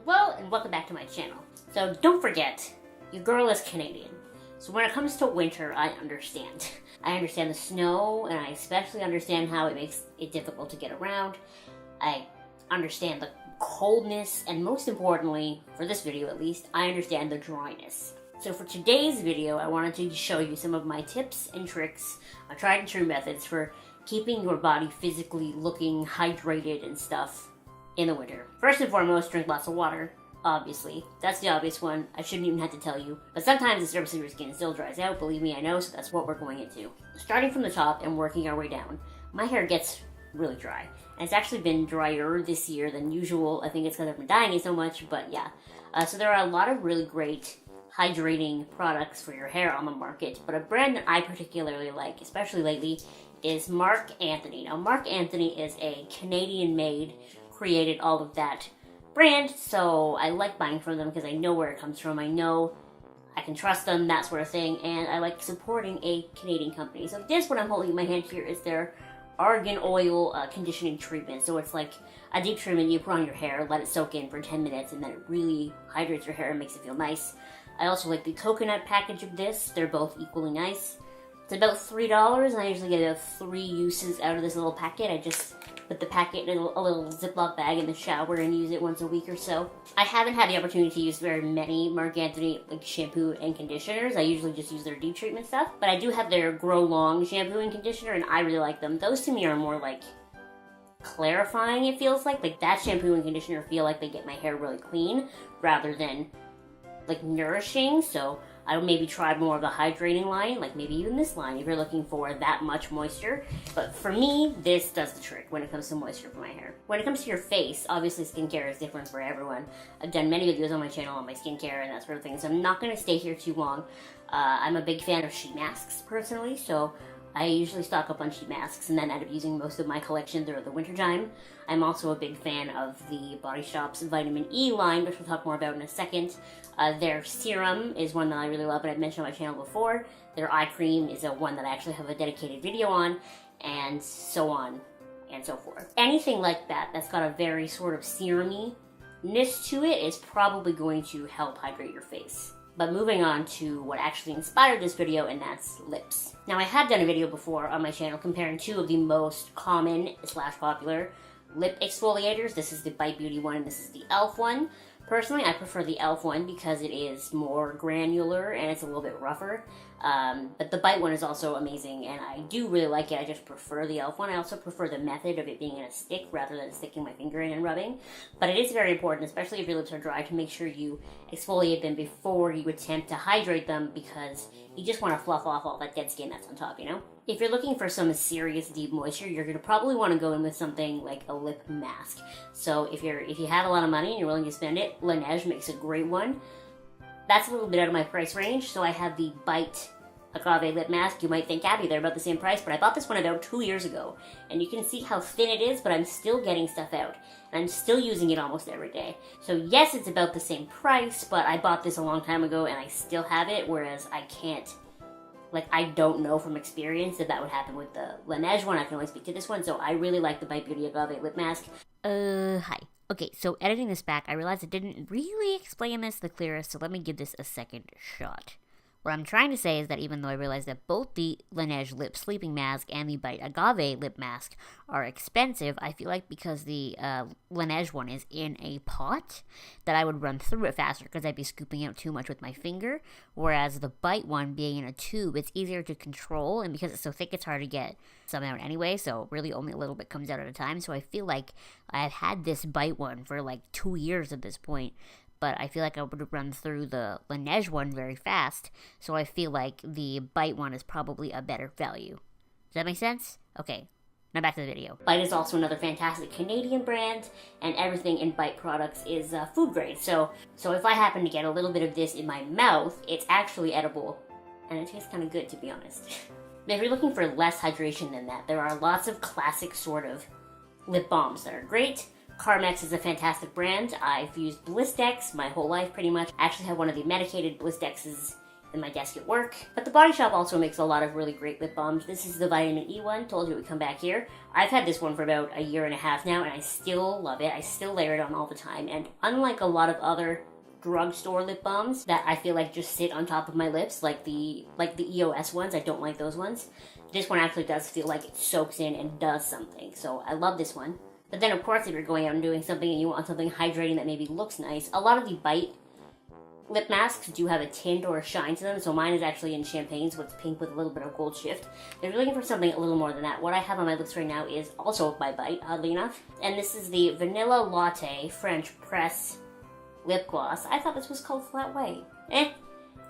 Hello and welcome back to my channel. So don't forget, your girl is Canadian. So when it comes to winter, I understand. I understand the snow, and I especially understand how it makes it difficult to get around. I understand the coldness, and most importantly, for this video at least, I understand the dryness. So for today's video, I wanted to show you some of my tips and tricks, tried and true methods for keeping your body physically looking hydrated and stuff in the winter. First and foremost, drink lots of water. Obviously. That's the obvious one. I shouldn't even have to tell you. But sometimes the surface of your skin still dries out. Believe me, I know, so that's what we're going into. Starting from the top and working our way down, my hair gets really dry. And it's actually been drier this year than usual. I think it's because I've been dyeing it so much, but yeah. So there are a lot of really great hydrating products for your hair on the market. But a brand that I particularly like, especially lately, is Marc Anthony. Now, Marc Anthony is a Canadian-made, created all of that brand, so I like buying from them because I know where it comes from. I know I can trust them, that sort of thing, and I like supporting a Canadian company. So this, what I'm holding in my hand here, is their Argan oil conditioning treatment. So it's like a deep treatment you put on your hair, let it soak in for 10 minutes, and then it really hydrates your hair and makes it feel nice. I also like the coconut package of this. They're both equally nice. It's about $3, and I usually get about 3 uses out of this little packet. I just put the packet in a little Ziploc bag in the shower and use it once a week or so. I haven't had the opportunity to use very many Marc Anthony shampoo and conditioners. I usually just use their deep treatment stuff, but I do have their Grow Long shampoo and conditioner, and I really like them. Those to me are more like clarifying, it feels like. Like that shampoo and conditioner feel like they get my hair really clean rather than like nourishing, so I would maybe try more of the hydrating line, like maybe even this line if you're looking for that much moisture. But for me, this does the trick when it comes to moisture for my hair. When it comes to your face, obviously skincare is different for everyone. I've done many videos on my channel on my skincare and that sort of thing, so I'm not going to stay here too long. I'm a big fan of sheet masks personally, so I usually stock up on sheet masks and then end up using most of my collection throughout the winter time. I'm also a big fan of the Body Shop's Vitamin E line, which we'll talk more about in a second. Their serum is one that I really love, and I've mentioned on my channel before. Their eye cream is one that I actually have a dedicated video on, and so on and so forth. Anything like that that's got a very sort of serum-y-ness to it is probably going to help hydrate your face. But moving on to what actually inspired this video, and that's lips. Now, I have done a video before on my channel comparing 2 of the most common / popular lip exfoliators. This is the Bite Beauty one, and this is the e.l.f. one. Personally, I prefer the e.l.f. one because it is more granular and it's a little bit rougher. But the Bite one is also amazing, and I do really like it. I just prefer the e.l.f. one. I also prefer the method of it being in a stick rather than sticking my finger in and rubbing. But it is very important, especially if your lips are dry, to make sure you exfoliate them before you attempt to hydrate them, because you just want to fluff off all that dead skin that's on top, you know? If you're looking for some serious deep moisture, you're going to probably want to go in with something like a lip mask. So if you have a lot of money and you're willing to spend it, Laneige makes a great one. That's a little bit out of my price range, so I have the Bite Agave lip mask. You might think, Abby, they're about the same price, but I bought this one about 2 years ago, and you can see how thin it is, but I'm still getting stuff out, and I'm still using it almost every day. So yes, it's about the same price, but I bought this a long time ago, and I still have it, whereas I can't, like, I don't know from experience if that would happen with the Laneige one. I can only speak to this one, so I really like the Bite Beauty Agave lip mask. Hi. Okay, so editing this back, I realized I didn't really explain this the clearest, so let me give this a second shot. What I'm trying to say is that even though I realize that both the Laneige lip sleeping mask and the Bite Agave lip mask are expensive, I feel like because the Laneige one is in a pot, that I would run through it faster because I'd be scooping out too much with my finger, whereas the Bite one being in a tube, it's easier to control, and because it's so thick, it's hard to get some out anyway, so really only a little bit comes out at a time. So I feel like I've had this Bite one for like 2 years at this point, but I feel like I would run through the Laneige one very fast, so I feel like the Bite one is probably a better value. Does that make sense? Okay, now back to the video. Bite is also another fantastic Canadian brand, and everything in Bite products is food grade. So if I happen to get a little bit of this in my mouth, it's actually edible, and it tastes kind of good, to be honest. If you're looking for less hydration than that, there are lots of classic sort of lip balms that are great. Carmex is a fantastic brand. I've used Blistex my whole life pretty much. I actually have one of the medicated Blistexes in my desk at work. But the Body Shop also makes a lot of really great lip balms. This is the Vitamin E one, told you it would come back here. I've had this one for about a year and a half now, and I still love it. I still layer it on all the time, and unlike a lot of other drugstore lip balms that I feel like just sit on top of my lips, like the EOS ones, I don't like those ones. This one actually does feel like it soaks in and does something, so I love this one. But then of course if you're going out and doing something and you want something hydrating that maybe looks nice, a lot of the Bite lip masks do have a tint or a shine to them, so mine is actually in champagne, so it's pink with a little bit of gold shift. If you're looking for something a little more than that, what I have on my lips right now is also by Bite, oddly enough, and this is the Vanilla Latte French Press lip gloss. I thought this was called Flat White.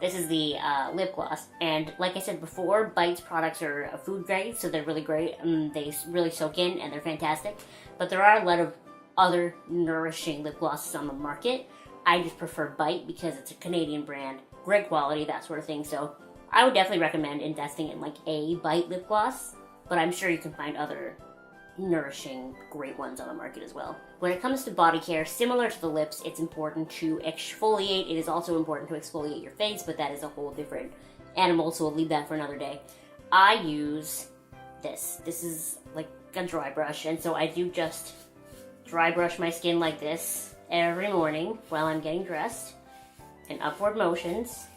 This is the lip gloss, and like I said before, Bite's products are a food grade, so they're really great, and they really soak in, and they're fantastic. But there are a lot of other Nourishing lip glosses on the market. I just prefer Bite because it's a Canadian brand, great quality, that sort of thing, so I would definitely recommend investing in like a Bite lip gloss, but I'm sure you can find other Nourishing great ones on the market as well. When it comes to body care, similar to the lips, it's important to exfoliate. It is also important to exfoliate your face, but that is a whole different animal, so we'll leave that for another day. I use this. This is like a dry brush, and so I do just dry brush my skin like this every morning while I'm getting dressed, in upward motions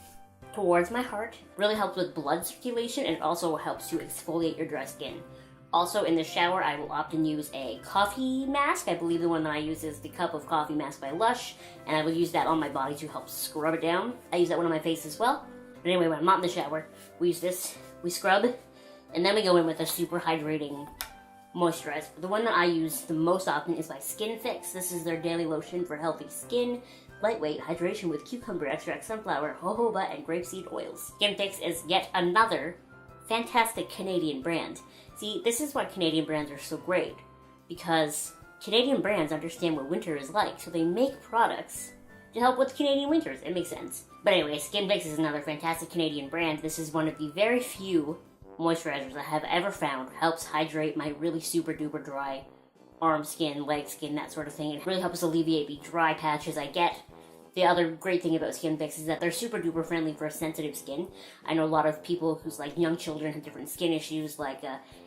towards my heart. Really helps with blood circulation, and it also helps to exfoliate your dry skin. Also, in the shower, I will often use a coffee mask. I believe the one that I use is the Cup of Coffee Mask by Lush, and I will use that on my body to help scrub it down. I use that one on my face as well. But anyway, when I'm not in the shower, we use this, we scrub, and then we go in with a super hydrating moisturizer. The one that I use the most often is by Skinfix. This is their daily lotion for healthy skin. Lightweight hydration with cucumber extract, sunflower, jojoba, and grapeseed oils. Skinfix is yet another fantastic Canadian brand. See, this is why Canadian brands are so great, because Canadian brands understand what winter is like, so they make products to help with Canadian winters. It makes sense. But anyway, Skinfix is another fantastic Canadian brand. This is one of the very few moisturizers I have ever found helps hydrate my really super duper dry arm skin, leg skin, that sort of thing. It really helps alleviate the dry patches I get. The other great thing about Skinfix is that they're super duper friendly for sensitive skin. I know a lot of people who's like young children have different skin issues like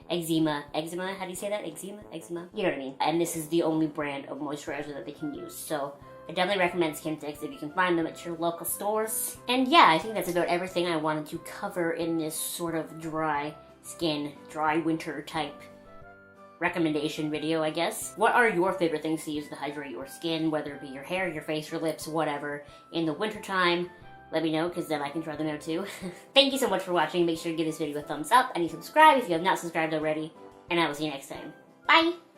eczema, how do you say that? Eczema? You know what I mean. And this is the only brand of moisturizer that they can use. So I definitely recommend Skinfix if you can find them at your local stores. And yeah, I think that's about everything I wanted to cover in this sort of dry skin, dry winter type recommendation video, I guess. What are your favorite things to use to hydrate your skin, whether it be your hair, your face, your lips, whatever, in the wintertime? Let me know, because then I can try them out too. Thank you so much for watching. Make sure to give this video a thumbs up, and you subscribe if you have not subscribed already, and I will see you next time. Bye!